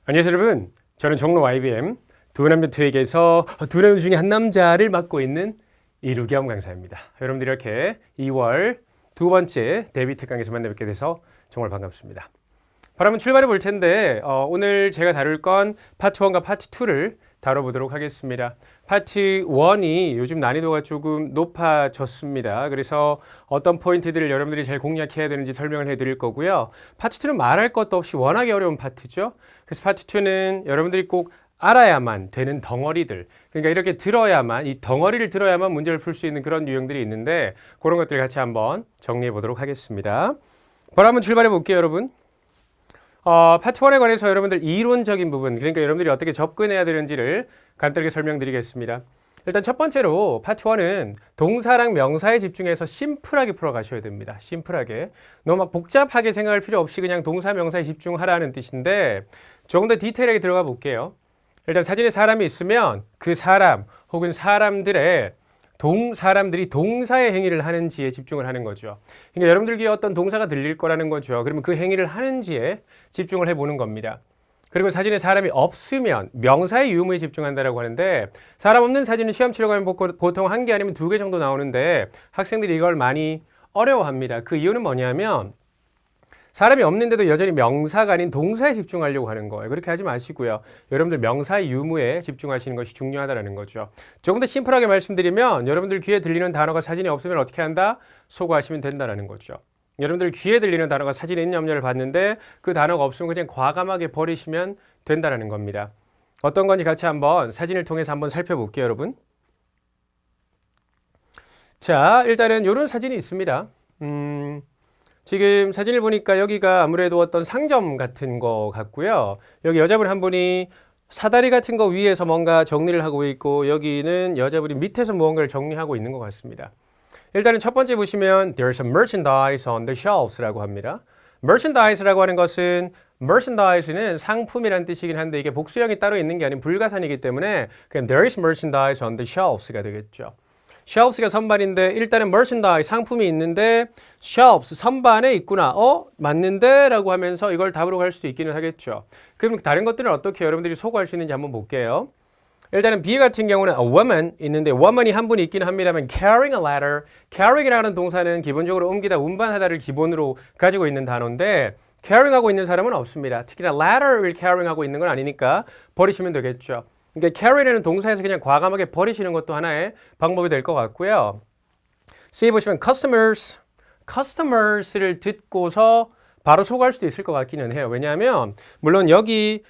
안녕하세요 여러분, 저는 종로 IBM 두 남자 투에게서 두 남자 중에 한 남자를 맡고 있는 이루겸 강사입니다. 여러분들 이렇게 2월 두 번째 데뷔 특강에서 만나 뵙게 돼서 정말 반갑습니다. 바로 한번 출발해 볼 텐데 오늘 제가 다룰 건 파트 1과 파트 2를 다뤄보도록 하겠습니다. 파트 1이 요즘 난이도가 조금 높아졌습니다. 그래서 어떤 포인트들을 여러분들이 잘 공략해야 되는지 설명을 해드릴 거고요. 파트 2는 말할 것도 없이 워낙에 어려운 파트죠. 그래서 파트 2는 여러분들이 꼭 알아야만 되는 덩어리들, 그러니까 이렇게 들어야만, 이 덩어리를 들어야만 문제를 풀 수 있는 그런 유형들이 있는데 그런 것들을 같이 한번 정리해 보도록 하겠습니다. 바로 한번 출발해 볼게요, 여러분. 파트 1에 관해서 여러분들 이론적인 부분, 그러니까 여러분들이 어떻게 접근해야 되는지를 간단하게 설명드리겠습니다. 일단 첫 번째로 파트 1은 동사랑 명사에 집중해서 심플하게 풀어가셔야 됩니다. 심플하게. 너무 막 복잡하게 생각할 필요 없이 그냥 동사, 명사에 집중하라는 뜻인데 조금 더 디테일하게 들어가 볼게요. 일단 사진에 사람이 있으면 그 사람 혹은 사람들의 사람들이 동사의 행위를 하는지에 집중을 하는 거죠. 그러니까 여러분들 귀에 어떤 동사가 들릴 거라는 거죠. 그러면 그 행위를 하는지에 집중을 해보는 겁니다. 그리고 사진에 사람이 없으면 명사의 유무에 집중한다라고 하는데 사람 없는 사진은 시험 치러 가면 보통 한 개 아니면 두 개 정도 나오는데 학생들이 이걸 많이 어려워합니다. 그 이유는 뭐냐면 사람이 없는데도 여전히 명사가 아닌 동사에 집중하려고 하는 거예요. 그렇게 하지 마시고요. 여러분들 명사의 유무에 집중하시는 것이 중요하다는 거죠. 조금 더 심플하게 말씀드리면 여러분들 귀에 들리는 단어가 사진에 없으면 어떻게 한다? 소거하시면 된다는 거죠. 여러분들 귀에 들리는 단어가 사진에 있는 염려를 봤는데 그 단어가 없으면 그냥 과감하게 버리시면 된다는 겁니다. 어떤 건지 같이 한번 사진을 통해서 한번 살펴볼게요, 여러분. 자, 일단은 이런 사진이 있습니다. 지금 사진을 보니까 여기가 아무래도 어떤 상점 같은 거 같고요. 여기 여자분 한 분이 사다리 같은 거 위에서 뭔가 정리를 하고 있고 여기는 여자분이 밑에서 무언가를 정리하고 있는 것 같습니다. 일단은 첫 번째 보시면 There's a merchandise on the shelves라고 합니다. merchandise라고 하는 것은 merchandise는 상품이라는 뜻이긴 한데 이게 복수형이 따로 있는 게 아닌 불가산이기 때문에 그냥 There is merchandise on the shelves가 되겠죠. shelves가 선반인데 일단은 merchandise 상품이 있는데 shelves 선반에 있구나. 맞는데? 라고 하면서 이걸 답으로 갈 수도 있기는 하겠죠. 그럼 다른 것들은 어떻게 여러분들이 소거할 수 있는지 한번 볼게요. 일단은 B 같은 경우는 a woman 있는데 woman이 한 분이 있긴 합니다만 carrying a ladder, carrying이라는 동사는 기본적으로 옮기다 운반하다를 기본으로 가지고 있는 단어인데 carrying하고 있는 사람은 없습니다. 특히나 ladder을 carrying하고 있는 건 아니니까 버리시면 되겠죠. 그러니까 carry라는 동사에서 그냥 과감하게 버리시는 것도 하나의 방법이 될 것 같고요. C 보시면 customers를 듣고서 바로 소거할 수도 있을 것 같기는 해요. 왜냐하면 물론 여기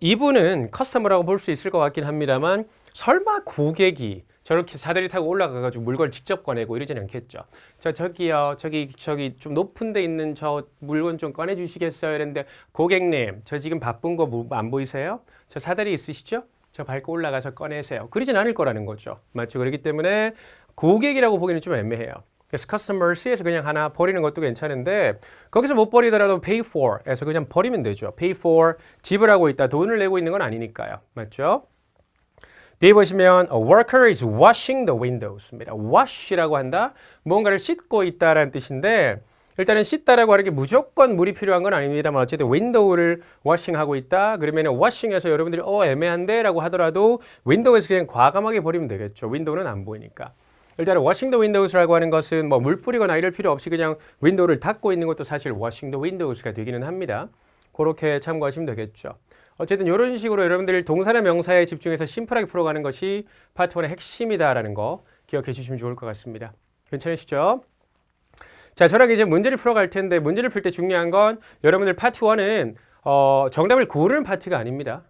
이분은 커스터머라고 볼 수 있을 것 같긴 합니다만 설마 고객이 저렇게 사다리 타고 올라가가지고 물건을 직접 꺼내고 이러진 않겠죠. 저기요, 저기 좀 높은 데 있는 저 물건 좀 꺼내주시겠어요? 이랬는데 고객님, 저 지금 바쁜 거 안 보이세요? 저 사다리 있으시죠? 저 밟고 올라가서 꺼내세요. 그러진 않을 거라는 거죠. 맞죠? 그렇기 때문에 고객이라고 보기는 좀 애매해요. 그래서 customers에서 그냥 하나 버리는 것도 괜찮은데 거기서 못 버리더라도 pay for에서 그냥 버리면 되죠. pay for 지불하고 있다. 돈을 내고 있는 건 아니니까요. 맞죠? 뒤에 보시면 a worker is washing the windows입니다. wash라고 한다. 뭔가를 씻고 있다라는 뜻인데 일단은 씻다라고 하는 게 무조건 물이 필요한 건 아닙니다만 어쨌든 윈도우를 워싱하고 있다. 그러면 워싱에서 여러분들이 애매한데 라고 하더라도 윈도우에서 그냥 과감하게 버리면 되겠죠. 윈도우는 안 보이니까. 일단은 washing the windows라고 하는 것은 뭐 물 뿌리거나 이럴 필요 없이 그냥 윈도우를 닫고 있는 것도 사실 washing the windows가 되기는 합니다. 그렇게 참고하시면 되겠죠. 어쨌든 이런 식으로 여러분들 동사나 명사에 집중해서 심플하게 풀어가는 것이 파트 1의 핵심이다라는 거 기억해 주시면 좋을 것 같습니다. 괜찮으시죠? 자, 저랑 이제 문제를 풀어갈 텐데 문제를 풀 때 중요한 건 여러분들 파트 1은 정답을 고르는 파트가 아닙니다.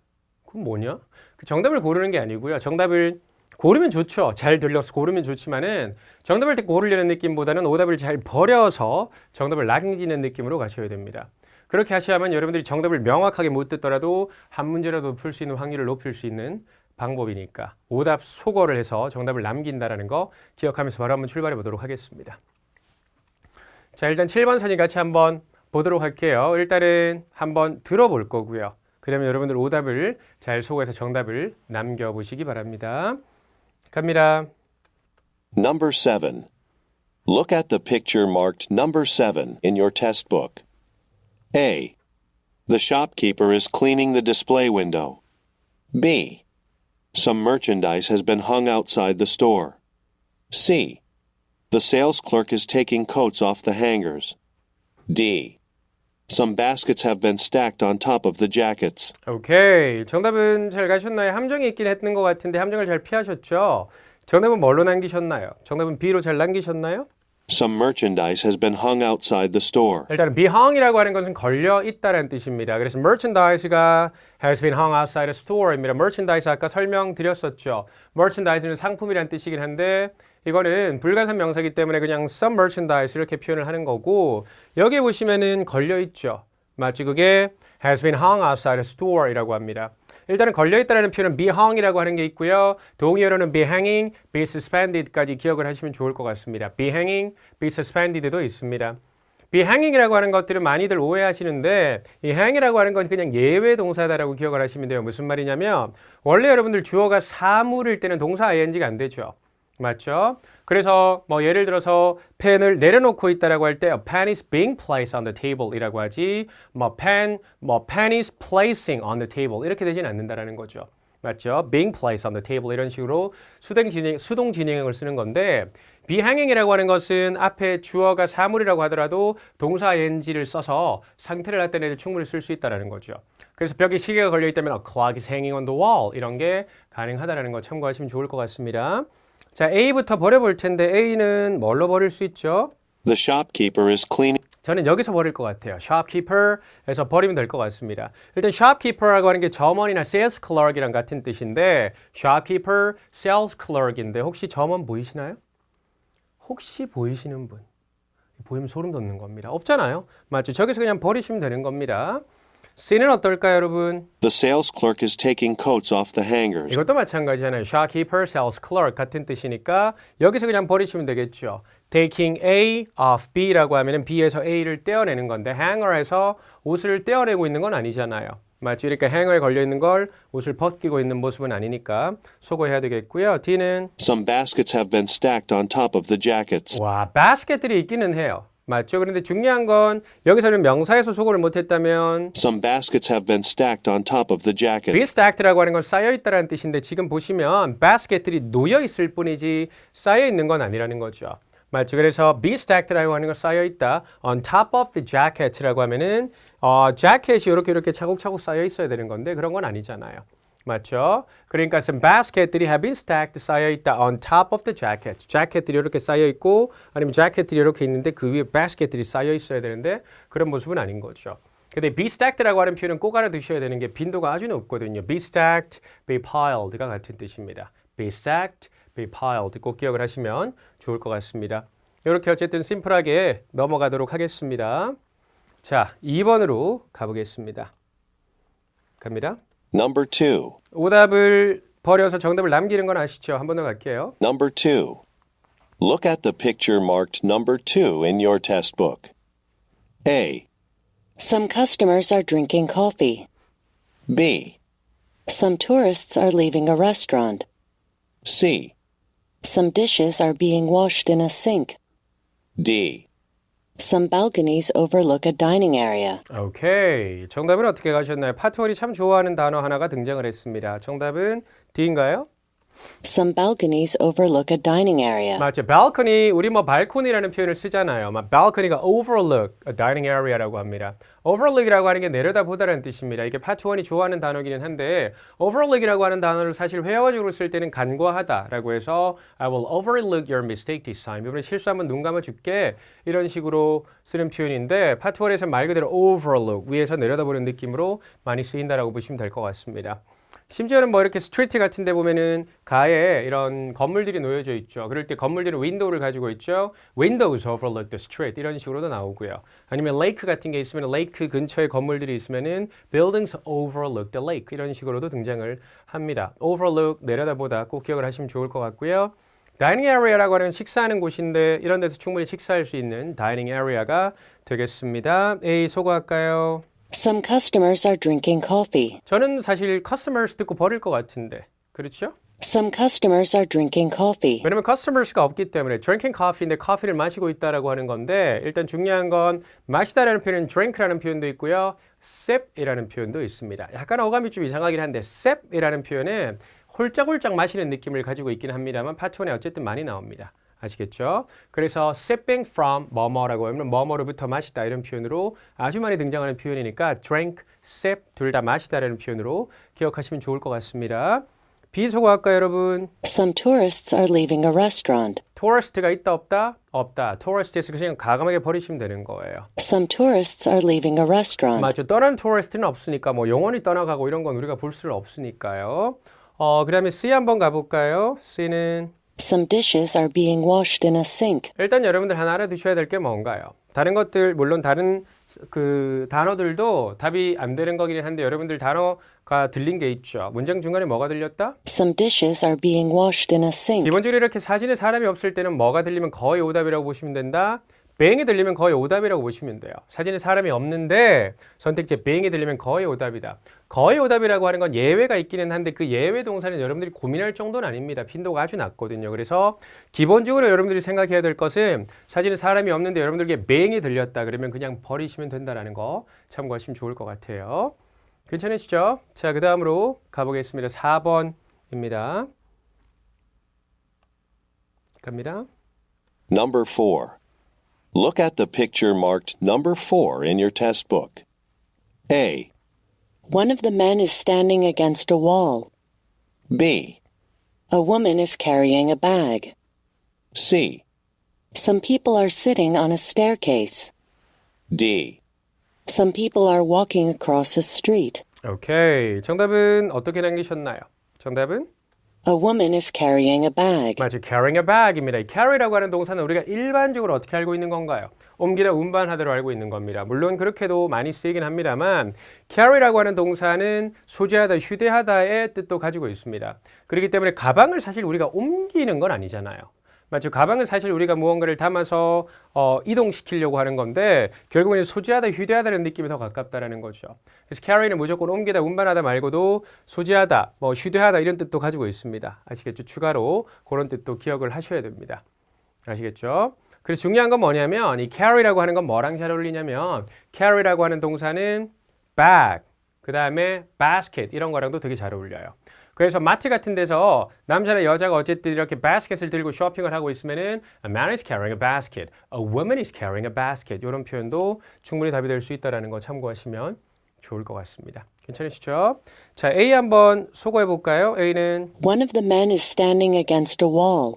그럼 뭐냐? 정답을 고르는 게 아니고요. 정답을 고르면 좋죠. 잘 들려서 고르면 좋지만은 정답을 고르려는 느낌보다는 오답을 잘 버려서 정답을 남기는 느낌으로 가셔야 됩니다. 그렇게 하셔야만 여러분들이 정답을 명확하게 못 듣더라도 한 문제라도 풀 수 있는 확률을 높일 수 있는 방법이니까 오답 소거를 해서 정답을 남긴다라는 거 기억하면서 바로 한번 출발해 보도록 하겠습니다. 자, 일단 7번 사진 같이 한번 보도록 할게요. 일단은 한번 들어볼 거고요. 그러면 여러분들 오답을 잘 소거해서 정답을 남겨보시기 바랍니다. 갑니다. Number 7. Look at the picture marked number 7 in your test book. A. The shopkeeper is cleaning the display window. B. Some merchandise has been hung outside the store. C. The sales clerk is taking coats off the hangers. D. Some baskets have been stacked on top of the jackets. 오케이. 정답은 잘 가셨나요? 함정이 있긴 했는 것 같은데 함정을 잘 피하셨죠? 정답은 뭘로 남기셨나요? 정답은 B로 잘 남기셨나요? Some merchandise has been hung outside the store. 일단은 be hung이라고 하는 것은 걸려 있다는 뜻입니다. 그래서 merchandise가 has been hung outside a store입니다. merchandise 아까 설명드렸었죠. merchandise는 상품이란 뜻이긴 한데 이거는 불가산 명사이기 때문에 그냥 some merchandise 이렇게 표현을 하는 거고 여기 보시면은 걸려 있죠. 마치 그게 has been hung outside a store이라고 합니다. 일단은 걸려있다는 표현은 be hung이라고 하는 게 있고요. 동의어로는 be hanging, be suspended까지 기억을 하시면 좋을 것 같습니다. be hanging, be suspended도 있습니다. be hanging이라고 하는 것들은 많이들 오해하시는데 이 hang이라고 하는 건 그냥 예외 동사다라고 기억을 하시면 돼요. 무슨 말이냐면 원래 여러분들 주어가 사물일 때는 동사 ing가 안 되죠. 맞죠? 그래서 뭐 예를 들어서 펜을 내려놓고 있다라고 할 때 a pen is being placed on the table 이라고 하지 pen is placing on the table 이렇게 되진 않는다라는 거죠. 맞죠? being placed on the table 이런 식으로 수동 진행형을 쓰는 건데 be hanging이라고 하는 것은 앞에 주어가 사물이라고 하더라도 동사 ing를 써서 상태를 나타내도 충분히 쓸 수 있다라는 거죠. 그래서 벽에 시계가 걸려 있다면 a clock is hanging on the wall 이런 게 가능하다라는 거 참고하시면 좋을 것 같습니다. 자, A부터 버려볼 텐데 A는 뭘로 버릴 수 있죠? The shopkeeper is cleaning. 저는 여기서 버릴 것 같아요. shopkeeper에서 버리면 될 것 같습니다. 일단 shopkeeper라고 하는 게 점원이나 sales clerk이랑 같은 뜻인데 shopkeeper, sales clerk인데 혹시 점원 보이시나요? 혹시 보이시는 분? 보이면 소름 돋는 겁니다. 없잖아요. 맞죠? 저기서 그냥 버리시면 되는 겁니다. C는 어떨까요, 여러분? The sales clerk is taking coats off the hangers. 이것도 마찬가지잖아요. shopkeeper, sales clerk 같은 뜻이니까 여기서 그냥 버리시면 되겠죠. taking A off B라고 하면은 B에서 A를 떼어내는 건데 hanger에서 옷을 떼어내고 있는 건 아니잖아요. 맞죠? 그러니까 행어에 걸려 있는 걸 옷을 벗기고 있는 모습은 아니니까 소거해야 되겠고요. D는 Some baskets have been stacked on top of the jackets. 와, basket들이 있기는 해요. 맞죠? 그런데 중요한 건 여기서는 명사에서 소거를 못했다면 Some baskets have been stacked on top of the jacket. be stacked라고 하는 건 쌓여 있다라는 뜻인데 지금 보시면 basket들이 놓여 있을 뿐이지 쌓여 있는 건 아니라는 거죠. 맞죠? 그래서 be stacked라고 하는 건 쌓여 있다. on top of the jacket라고 하면은 자켓이 이렇게 차곡차곡 쌓여 있어야 되는 건데 그런 건 아니잖아요. 맞죠? 그러니까 some basket들이 have been stacked 쌓여 있다 on top of the jacket. 자켓들이 이렇게 쌓여 있고 아니면 자켓들이 이렇게 있는데 그 위에 basket들이 쌓여 있어야 되는데 그런 모습은 아닌 거죠. 근데 be stacked라고 하는 표현은 꼭 알아두셔야 되는 게 빈도가 아주 높거든요. be stacked, be piled가 같은 뜻입니다. be stacked, be piled 꼭 기억을 하시면 좋을 것 같습니다. 이렇게 어쨌든 심플하게 넘어가도록 하겠습니다. 자, 2번으로 가보겠습니다. 갑니다. Number 2. 오답을 버려서 정답을 남기는 건 아시죠? 한 번 더 갈게요. Number 2. Look at the picture marked number 2 in your test book. A. Some customers are drinking coffee. B. Some tourists are leaving a restaurant. C. Some dishes are being washed in a sink. D. Some balconies overlook a dining area. 오케이. 정답은 어떻게 가셨나요? 파트 1이 참 좋아하는 단어 하나가 등장을 했습니다. 정답은 D인가요? Some balconies overlook a dining area. 맞죠. balcony, 우리 뭐 발코니라는 표현을 쓰잖아요. balcony가 overlook a dining area라고 합니다. overlook이라고 하는 게 내려다보다라는 뜻입니다. 이게 파트 1이 좋아하는 단어기는 한데 overlook이라고 하는 단어를 사실 회화적으로 쓸 때는 간과하다라고 해서 I will overlook your mistake this time. 이번에 실수하면 눈 감아줄게. 이런 식으로 쓰는 표현인데 파트 1에서 말 그대로 overlook, 위에서 내려다보는 느낌으로 많이 쓰인다라고 보시면 될 것 같습니다. 심지어는 뭐 이렇게 스트리트 같은 데 보면은 가에 이런 건물들이 놓여져 있죠. 그럴 때 건물들은 윈도우를 가지고 있죠. Windows overlook the street 이런 식으로도 나오고요. 아니면 레이크 같은 게 있으면 레이크 근처에 건물들이 있으면은 buildings overlook the lake 이런 식으로도 등장을 합니다. overlook 내려다보다 꼭 기억을 하시면 좋을 것 같고요. 다이닝 에리아라고 하는 식사하는 곳인데 이런 데서 충분히 식사할 수 있는 다이닝 에리아가 되겠습니다. A 소거할까요? Some customers are drinking coffee. 저는 사실 customers 듣고 버릴 것 같은데 그렇죠? Some customers are drinking coffee. 왜냐면 customers가 없기 때문에 drinking coffee인데 커피를 마시고 있다라고 하는 건데 일단 중요한 건 마시다라는 표현은 drink라는 표현도 있고요. sip이라는 표현도 있습니다. 약간 어감이 좀 이상하긴 한데 sip이라는 표현은 홀짝홀짝 마시는 느낌을 가지고 있긴 합니다만 파트 1에 어쨌든 많이 나옵니다. 아시겠죠? 그래서 sipping from 뭐뭐라고 하면 뭐뭐로부터 마시다 이런 표현으로 아주 많이 등장하는 표현이니까 drink, sip 둘 다 마시다라는 표현으로 기억하시면 좋을 것 같습니다. 비속어할까요, 여러분? Some tourists are leaving a restaurant. tourist가 있다 없다? 없다. tourist에서 그냥 과감하게 버리시면 되는 거예요. Some tourists are leaving a restaurant. 맞죠. 떠나는 tourist는 없으니까 뭐 영원히 떠나가고 이런 건 우리가 볼 수는 없으니까요. 그 다음에 C 한번 가볼까요? C는 Some dishes are being washed in a sink. 일단 여러분들 하나 알아두셔야 될 게 뭔가요? 다른 것들 물론 다른 그 단어들도 답이 안 되는 거긴 한데 여러분들 단어가 들린 게 있죠. 문장 중간에 뭐가 들렸다? Some dishes are being washed in a sink. 기본적으로 이렇게 사진에 사람이 없을 때는 뭐가 들리면 거의 오답이라고 보시면 된다. being이 들리면 거의 오답이라고 보시면 돼요. 사진에 사람이 없는데 선택지 being이 들리면 거의 오답이다. 거의 오답이라고 하는 건 예외가 있기는 한데 그 예외 동사는 여러분들이 고민할 정도는 아닙니다. 빈도가 아주 낮거든요. 그래서 기본적으로 여러분들이 생각해야 될 것은 사진에 사람이 없는데 여러분들에게 being이 들렸다. 그러면 그냥 버리시면 된다는 거 참고하시면 좋을 것 같아요. 괜찮으시죠? 자, 그 다음으로 가보겠습니다. 4번입니다. 갑니다. Number 4. Look at the picture marked number 4 in your test book. A, One of the men is standing against a wall. B, A woman is carrying a bag. C, Some people are sitting on a staircase. D. Some people are walking across a street. 오케이. 정답은 어떻게 남기셨나요? 정답은? A woman is carrying a bag. 맞아요. carrying a bag입니다. 이 carry라고 하는 동사는 우리가 일반적으로 어떻게 알고 있는 건가요? 옮기다 운반하다로 알고 있는 겁니다. 물론 그렇게도 많이 쓰이긴 합니다만 carry라고 하는 동사는 소지하다, 휴대하다의 뜻도 가지고 있습니다. 그렇기 때문에 가방을 사실 우리가 옮기는 건 아니잖아요. 맞죠? 가방은 사실 우리가 무언가를 담아서 이동시키려고 하는 건데 결국에는 소지하다, 휴대하다는 느낌이 더 가깝다라는 거죠. 그래서 carry는 무조건 옮기다, 운반하다 말고도 소지하다, 뭐 휴대하다 이런 뜻도 가지고 있습니다. 아시겠죠? 추가로 그런 뜻도 기억을 하셔야 됩니다. 아시겠죠? 그래서 중요한 건 뭐냐면 이 carry라고 하는 건 뭐랑 잘 어울리냐면 carry라고 하는 동사는 bag, 그 다음에 basket 이런 거랑도 되게 잘 어울려요. 그래서 마트 같은 데서 남자나 여자가 어쨌든 이렇게 바스켓을 들고 쇼핑을 하고 있으면은 A man is carrying a basket, a woman is carrying a basket 이런 표현도 충분히 답이 될 수 있다는 거 참고하시면 좋을 것 같습니다. 괜찮으시죠? 자, A 한번 소거해 볼까요? A는 One of the men is standing against a wall.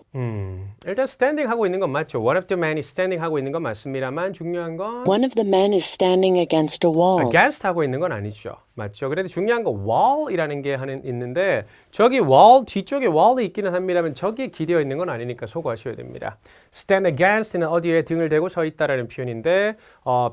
일단 standing 하고 있는 건 맞죠. One of the men is standing 하고 있는 건 맞습니다만 중요한 건 One of the men is standing against a wall. against 하고 있는 건 아니죠. 맞죠? 그래도 중요한 건 wall이라는 게 있는데 저기 wall 뒤쪽에 wall이 있기는 합니다만 저기에 기대어 있는 건 아니니까 소거하셔야 됩니다. stand against는 어디에 등을 대고 서 있다라는 표현인데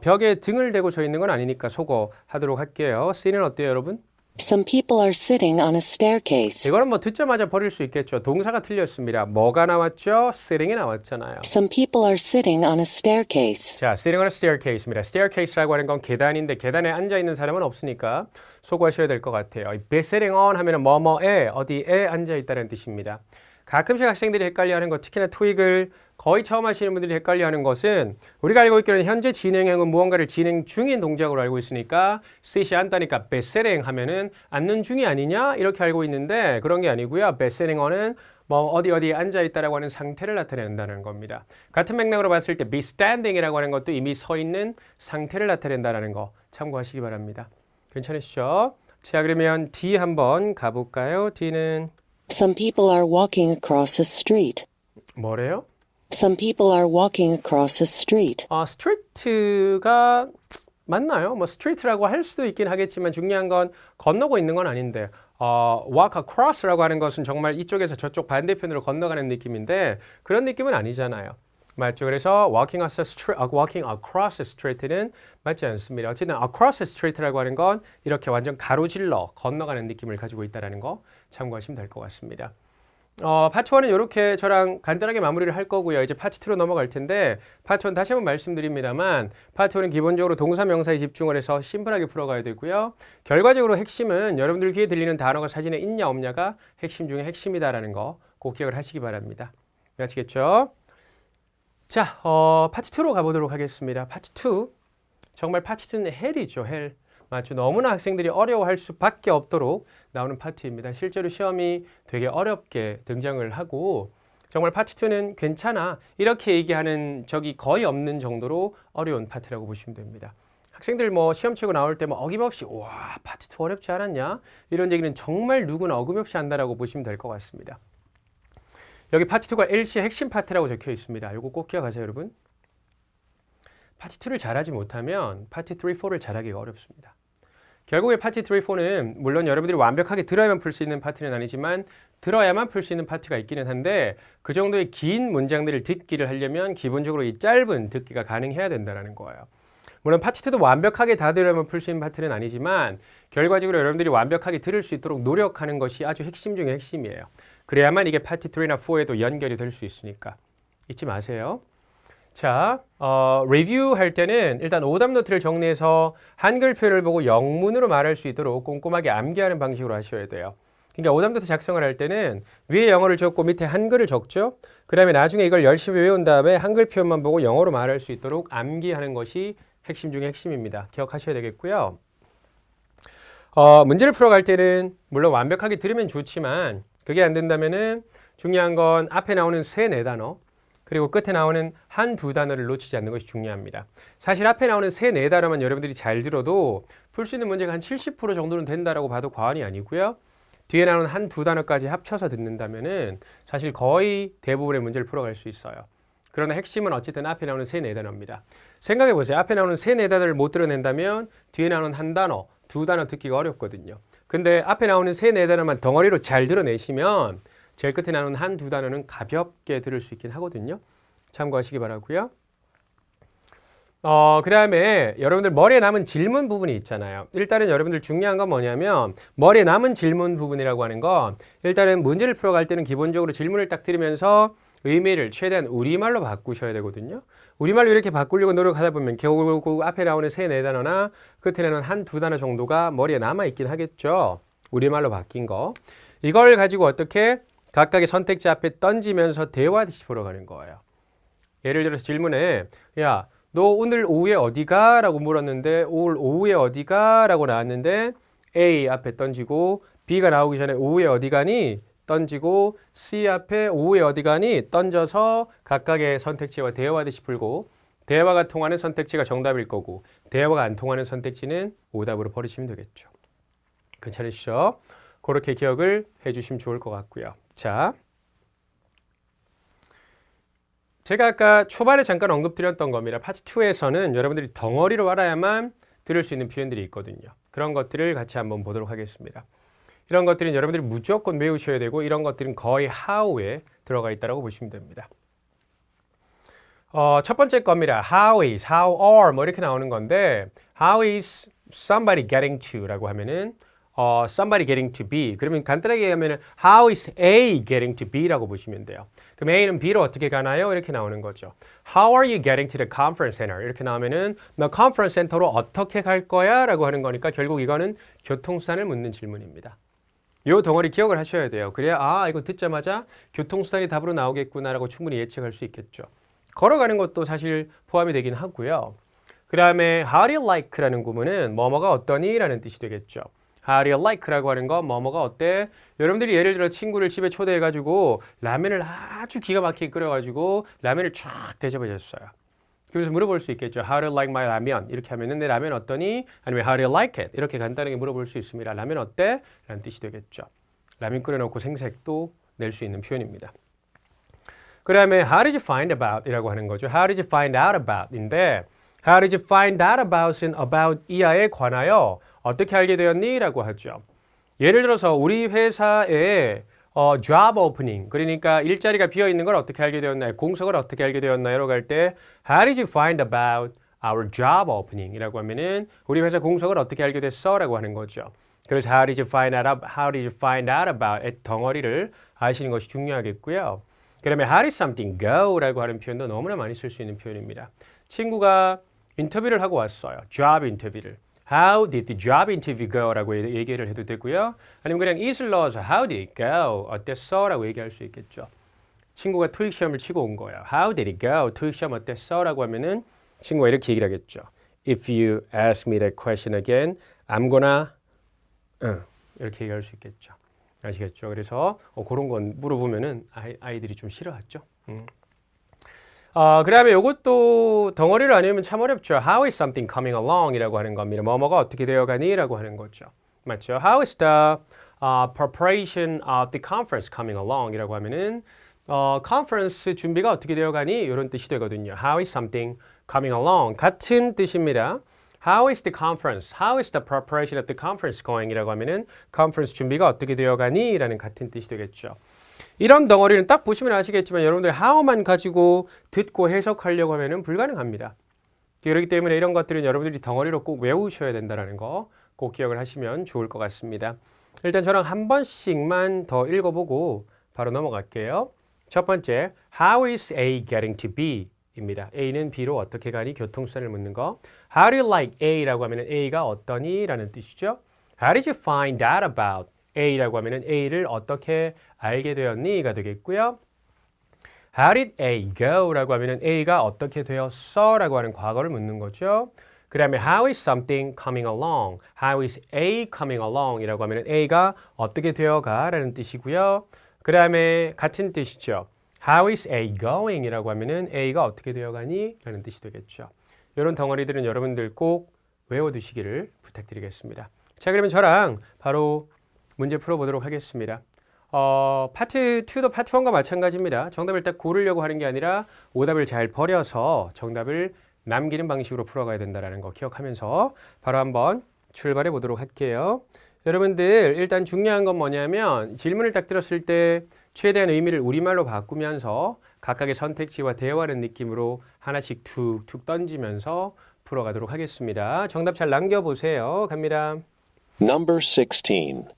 벽에 등을 대고 서 있는 건 아니니까 소거하도록 할게요. C는 어때요, 여러분? Some people are sitting on a staircase. 이거는 뭐 듣자마자 버릴 수 있겠죠. 동사가 틀렸습니다. 뭐가 나왔죠? sitting이 나왔잖아요. Some people are sitting on a staircase. 자, sitting on a staircase입니다. staircase라고 하는 건 계단인데 계단에 앉아 있는 사람은 없으니까 소거하셔야 될 것 같아요. be sitting on 하면은 뭐뭐에 어디에 앉아 있다는 뜻입니다. 가끔씩 학생들이 헷갈려하는 것, 특히나 토익을 거의 처음 하시는 분들이 헷갈려하는 것은 우리가 알고 있기로는 현재 진행형은 무언가를 진행 중인 동작으로 알고 있으니까 sit이 앉다니까 be sitting 하면은 앉는 중이 아니냐 이렇게 알고 있는데 그런 게 아니고요. be sitting on은 뭐 어디에 앉아 있다라고 하는 상태를 나타낸다는 겁니다. 같은 맥락으로 봤을 때 be standing이라고 하는 것도 이미 서 있는 상태를 나타낸다는 거 참고하시기 바랍니다. 괜찮으시죠? 자, 그러면 D 한번 가볼까요? D는 Some people are walking across a street. 뭐래요? Some people are walking across a street. 스트리트가 맞나요? 뭐 스트리트라고 할 수도 있긴 하겠지만 중요한 건 건너고 있는 건 아닌데 walk across라고 하는 것은 정말 이쪽에서 저쪽 반대편으로 건너가는 느낌인데 그런 느낌은 아니잖아요. 맞죠? 그래서 walking across the street는 맞지 않습니다. 어쨌든 across the street라고 하는 건 이렇게 완전 가로질러 건너가는 느낌을 가지고 있다는 거 참고하시면 될 것 같습니다. 파트 1은 이렇게 저랑 간단하게 마무리를 할 거고요. 이제 파트 2로 넘어갈 텐데 파트 1 다시 한번 말씀드립니다만 파트 1은 기본적으로 동사 명사에 집중을 해서 심플하게 풀어가야 되고요. 결과적으로 핵심은 여러분들 귀에 들리는 단어가 사진에 있냐 없냐가 핵심 중에 핵심이다라는 거 꼭 기억을 하시기 바랍니다. 아시겠죠? 자, 파트 2로 가보도록 하겠습니다. 파트 2 정말 파트 2는 헬이죠. 헬. 맞죠? 너무나 학생들이 어려워할 수밖에 없도록 나오는 파트입니다. 실제로 시험이 되게 어렵게 등장을 하고 정말 파트 2는 괜찮아 이렇게 얘기하는 적이 거의 없는 정도로 어려운 파트라고 보시면 됩니다. 학생들 뭐 시험 치고 나올 때 뭐 어김없이 와 파트 2 어렵지 않았냐 이런 얘기는 정말 누구나 어김없이 한다라고 보시면 될 것 같습니다. 여기 파트 2가 LC의 핵심 파트라고 적혀 있습니다. 이거 꼭 기억하세요, 여러분. 파트 2를 잘하지 못하면 파트 3, 4를 잘하기가 어렵습니다. 결국에 파트 3, 4는 물론 여러분들이 완벽하게 들어야만 풀 수 있는 파트는 아니지만 들어야만 풀 수 있는 파트가 있기는 한데 그 정도의 긴 문장들을 듣기를 하려면 기본적으로 이 짧은 듣기가 가능해야 된다는 거예요. 물론 파트 2도 완벽하게 다 들으면 풀 수 있는 파트는 아니지만 결과적으로 여러분들이 완벽하게 들을 수 있도록 노력하는 것이 아주 핵심 중의 핵심이에요. 그래야만 이게 파트 3나 4에도 연결이 될 수 있으니까 잊지 마세요. 자, 리뷰할 때는 일단 오답 노트를 정리해서 한글 표현을 보고 영문으로 말할 수 있도록 꼼꼼하게 암기하는 방식으로 하셔야 돼요. 그러니까 오답 노트 작성을 할 때는 위에 영어를 적고 밑에 한글을 적죠. 그 다음에 나중에 이걸 열심히 외운 다음에 한글 표현만 보고 영어로 말할 수 있도록 암기하는 것이 핵심 중의 핵심입니다. 기억하셔야 되겠고요. 문제를 풀어갈 때는 물론 완벽하게 들으면 좋지만 그게 안 된다면은 중요한 건 앞에 나오는 3, 4단어 그리고 끝에 나오는 한두 단어를 놓치지 않는 것이 중요합니다. 사실 앞에 나오는 3, 4단어만 여러분들이 잘 들어도 풀 수 있는 문제가 한 70% 정도는 된다라고 봐도 과언이 아니고요. 뒤에 나오는 한두 단어까지 합쳐서 듣는다면은 사실 거의 대부분의 문제를 풀어갈 수 있어요. 그러나 핵심은 어쨌든 앞에 나오는 3, 4단어입니다. 생각해 보세요. 앞에 나오는 3, 4단어를 못 들어낸다면 뒤에 나오는 한 단어, 두 단어 듣기가 어렵거든요. 근데 앞에 나오는 3, 4단어만 덩어리로 잘 들어내시면 제일 끝에 나오는 한두 단어는 가볍게 들을 수 있긴 하거든요. 참고하시기 바라고요. 그 다음에 여러분들 머리에 남은 질문 부분이 있잖아요. 일단은 여러분들 중요한 건 뭐냐면 머리에 남은 질문 부분이라고 하는 건 일단은 문제를 풀어갈 때는 기본적으로 질문을 딱 들으면서 의미를 최대한 우리말로 바꾸셔야 되거든요. 우리말로 이렇게 바꾸려고 노력하다 보면 결국 앞에 나오는 3, 4단어나 끝에 나오는 한두 단어 정도가 머리에 남아있긴 하겠죠. 우리말로 바뀐 거. 이걸 가지고 어떻게 각각의 선택지 앞에 던지면서 대화하듯이 풀어가는 거예요. 예를 들어서 질문에 야, 너 오늘 오후에 어디가? 라고 물었는데 오늘 오후에 어디가? 라고 나왔는데 A 앞에 던지고 B가 나오기 전에 오후에 어디 가니? 던지고 C 앞에 오후에 어디 가니? 던져서 각각의 선택지와 대화하듯이 풀고 대화가 통하는 선택지가 정답일 거고 대화가 안 통하는 선택지는 오답으로 버리시면 되겠죠. 괜찮으시죠? 그렇게 기억을 해주시면 좋을 것 같고요. 자, 제가 아까 초반에 잠깐 언급드렸던 겁니다. 파트 2에서는 여러분들이 덩어리로 알아야만 들을 수 있는 표현들이 있거든요. 그런 것들을 같이 한번 보도록 하겠습니다. 이런 것들은 여러분들이 무조건 외우셔야 되고 이런 것들은 거의 how에 들어가 있다고 보시면 됩니다. 첫 번째 겁니다. How is, how are 뭐 이렇게 나오는 건데 How is somebody getting to 라고 하면은 somebody getting to B. 그러면 간단하게 얘기하면 How is A getting to B라고 보시면 돼요. 그럼 A는 B로 어떻게 가나요? 이렇게 나오는 거죠. How are you getting to the conference center? 이렇게 나오면은 너 컨퍼런스 센터로 어떻게 갈 거야? 라고 하는 거니까 결국 이거는 교통수단을 묻는 질문입니다. 요 덩어리 기억을 하셔야 돼요. 그래야 이거 듣자마자 교통수단이 답으로 나오겠구나라고 충분히 예측할 수 있겠죠. 걸어가는 것도 사실 포함이 되긴 하고요. 그 다음에 How do you like라는 구문은 뭐뭐가 어떠니? 라는 뜻이 되겠죠. How do you like라고 하는 건 뭐뭐가 어때? 여러분들이 예를 들어 친구를 집에 초대해가지고 라면을 아주 기가 막히게 끓여가지고 라면을 쫙 대접하셨어요. 그래서 물어볼 수 있겠죠. How do you like my 라면? 이렇게 하면은 내 라면 어떠니? 아니면 How do you like it? 이렇게 간단하게 물어볼 수 있습니다. 라면 어때? 라는 뜻이 되겠죠. 라면 끓여놓고 생색도 낼 수 있는 표현입니다. 그 다음에 How did you find about? 이라고 하는 거죠. How did you find out about? 인데 How did you find out about은 about 이하에 관하여 어떻게 알게 되었니? 라고 하죠. 예를 들어서 우리 회사에 job opening, 그러니까 일자리가 비어있는 걸 어떻게 알게 되었나요? 공석을 어떻게 알게 되었나요? 라고 할 때 How did you find about our job opening? 이라고 하면은 우리 회사 공석을 어떻게 알게 됐어? 라고 하는 거죠. 그래서 How did you find out about 덩어리를 아시는 것이 중요하겠고요. 그 다음에 How did something go? 라고 하는 표현도 너무나 많이 쓸 수 있는 표현입니다. 친구가 인터뷰를 하고 왔어요. job 인터뷰를. How did the job interview go? 라고 얘기를 해도 되고요. 아니면 그냥 it을 넣어서 How did it go? 어땠어? 라고 얘기할 수 있겠죠. 친구가 토익 시험을 치고 온 거예요. How did it go? 토익 시험 어땠어? 라고 하면은 친구가 이렇게 얘기를 하겠죠. If you ask me that question again, 아무거나 이렇게 얘기할 수 있겠죠. 아시겠죠? 그래서 그런 건 물어보면은 아이들이 좀 싫어하죠. 그 다음에 이것도 덩어리를 안 외우면 참 어렵죠. How is something coming along? 이라고 하는 겁니다. 뭐뭐가 어떻게 되어가니? 라고 하는 거죠. 맞죠? How is the preparation of the conference coming along? 이라고 하면은 컨퍼런스 준비가 어떻게 되어가니? 이런 뜻이 되거든요. How is something coming along? 같은 뜻입니다. How is the conference? How is the preparation of the conference going? 이라고 하면은 컨퍼런스 준비가 어떻게 되어가니? 라는 같은 뜻이 되겠죠. 이런 덩어리는 딱 보시면 아시겠지만 여러분들 how만 가지고 듣고 해석하려고 하면은 불가능합니다. 그렇기 때문에 이런 것들은 여러분들이 덩어리로 꼭 외우셔야 된다는 거 꼭 기억을 하시면 좋을 것 같습니다. 일단 저랑 한 번씩만 더 읽어보고 바로 넘어갈게요. 첫 번째, How is A getting to B? 입니다. A는 B로 어떻게 가니? 교통수단을 묻는 거. How do you like A라고 하면 A가 어떠니? 라는 뜻이죠. How did you find that about A라고 하면 A를 어떻게 알게 되었니?가 되겠고요. How did A go? 라고 하면 A가 어떻게 되었어? 라고 하는 과거를 묻는 거죠. 그 다음에 How is something coming along? How is A coming along? 이라고 하면 A가 어떻게 되어가? 라는 뜻이고요. 그 다음에 같은 뜻이죠. How is A going? 이라고 하면 A가 어떻게 되어가니? 라는 뜻이 되겠죠. 이런 덩어리들은 여러분들 꼭 외워두시기를 부탁드리겠습니다. 자, 그러면 저랑 바로 문제 풀어보도록 하겠습니다. 파트 2도 파트 1과 마찬가지입니다. 정답을 딱 고르려고 하는 게 아니라 오답을 잘 버려서 정답을 남기는 방식으로 풀어가야 된다는 거 기억하면서 바로 한번 출발해 보도록 할게요. 여러분들 일단 중요한 건 뭐냐면 질문을 딱 들었을 때 최대한 의미를 우리말로 바꾸면서 각각의 선택지와 대화하는 느낌으로 하나씩 툭툭 던지면서 풀어가도록 하겠습니다. 정답 잘 남겨보세요. 갑니다. Number 16.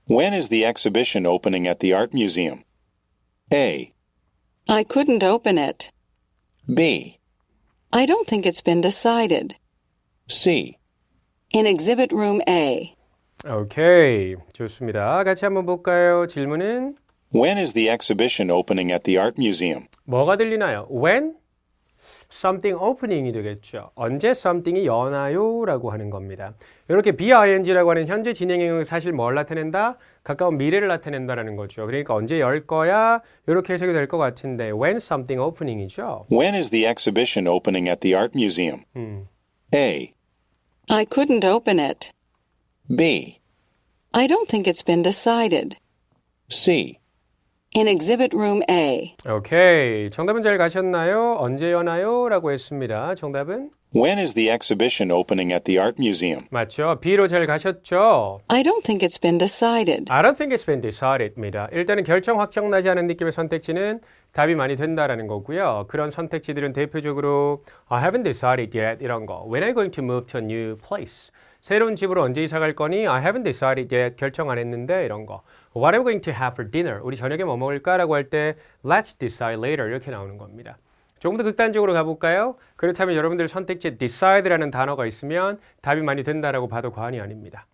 When is the exhibition opening at the Art Museum? A. I couldn't open it. B. I don't think it's been decided. C. In exhibit room A. 오케이, 좋습니다. 같이 한번 볼까요? 질문은 When is the exhibition opening at the Art Museum? 뭐가 들리나요? When something opening이 되겠죠. 언제 something이 여나요? 라고 하는 겁니다. 이렇게 BING라고 하는 현재 진행형은 사실 뭘 나타낸다? 가까운 미래를 나타낸다라는 거죠. 그러니까 언제 열 거야? 이렇게 해석이 될 것 같은데 when something opening이죠. When is the exhibition opening at the Art Museum? A. I couldn't open it. B. I don't think it's been decided. C. In exhibit room A. 오케이, 정답은 잘 가셨나요? 언제 여나요? 라고 했습니다. 정답은? When is the exhibition opening at the Art Museum? 맞죠? B로 잘 가셨죠? I don't think it's been decided. I don't think it's been decided입니다. 일단은 결정 확정 나지 않은 느낌의 선택지는 답이 많이 된다라는 거고요. 그런 선택지들은 대표적으로 I haven't decided yet 이런 거. When are you going to move to a new place? 새로운 집으로 언제 이사 갈 거니? I haven't decided yet. 결정 안 했는데 이런 거. What are we going to have for dinner? 우리 저녁에 뭐 먹을까라고 할 때 Let's decide later 이렇게 나오는 겁니다. 조금 더 극단적으로 가볼까요? 그렇다면 여러분들 선택지에 decide라는 단어가 있으면 답이 많이 된다라고 봐도 과언이 아닙니다.